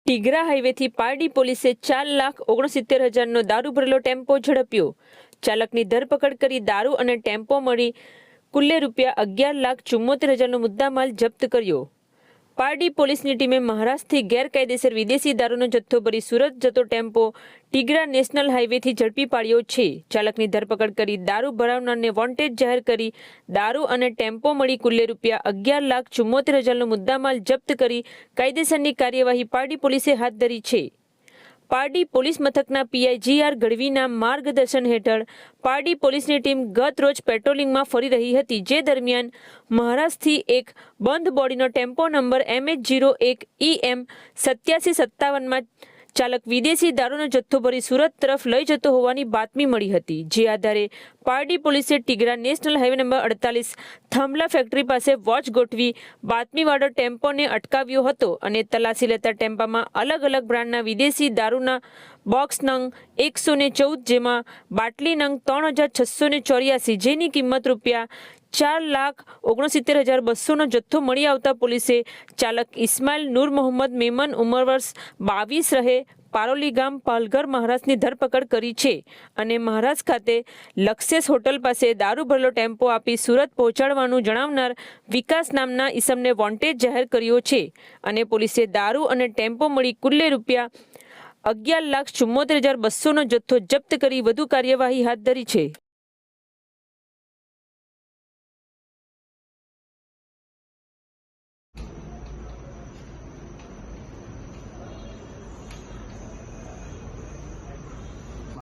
ટીગરા હાઈવેથી પારડી પોલીસે 4,69,000નો દારૂ ભરેલો ટેમ્પો ઝડપ્યો। ચાલકની ધરપકડ કરી દારૂ અને ટેમ્પો મળી કુલ્લે ₹11,74,000નો મુદ્દામાલ જપ્ત કર્યો। પારડી પોલીસની ટીમે મહારાષ્ટ્રથી ગેરકાયદેસર વિદેશી દારૂનો જથ્થો ભરી સુરત જતો ટેમ્પો ટીગરા નેશનલ હાઈવેથી ઝડપી પાડ્યો છે। ચાલકની ધરપકડ કરી દારૂ ભરાવનારને વોન્ટેડ જાહેર કરી દારૂ અને ટેમ્પો મળી કુલ્લે ₹11,74,000નો મુદ્દામાલ જપ્ત કરી કાયદેસરની કાર્યવાહી પારડી પોલીસે હાથ ધરી છે। પારડી પોલીસ મથકના પીઆઈ GR ગઢવીના માર્ગદર્શન હેઠળ પારડી પોલીસની ટીમ ગત રોજ પેટ્રોલિંગમાં ફરી રહી હતી, જે દરમિયાન મહારાષ્ટ્રથી એક બંધ બોડીનો ટેમ્પો નંબર MH01EM 8757માં ચાલક વિદેશી દારૂનો જથ્થો ભરી સુરત તરફ લઈ જતો હોવાની બાતમી મળી હતી, જે આધારે પારડી પોલીસે ટીગરા નેશનલ હાઈવે નંબર 48 થાંભલા ફેક્ટરી પાસે વોચ ગોઠવી બાતમીવાળો ટેમ્પોને અટકાવ્યો હતો અને તલાશી લેતા ટેમ્પામાં અલગ અલગ બ્રાન્ડના વિદેશી દારૂના બોક્સ નંગ 114, જેમાં બાટલી નંગ 3,684, જેની કિંમત ₹4,69,200નો જથ્થો મળી આવતા પોલીસે ચાલક ઇસ્માઇલ નૂર મોહમ્મદ મેમન ઉંમર વર્ષ 22 રહે પારોલી ગામ પાલઘર મહારાષ્ટ્રની ધરપકડ કરી છે અને મહારાષ્ટ્ર ખાતે લક્ષ્યસ હોટલ પાસે દારૂ ભરેલો ટેમ્પો આપી સુરત પહોંચાડવાનું જણાવનાર વિકાસ નામના ઈસમને વોન્ટેડ જાહેર કર્યો છે અને પોલીસે દારૂ અને ટેમ્પો મળી કુલ્લે ₹11,74,200નો જથ્થો જપ્ત કરી વધુ કાર્યવાહી હાથ ધરી છે।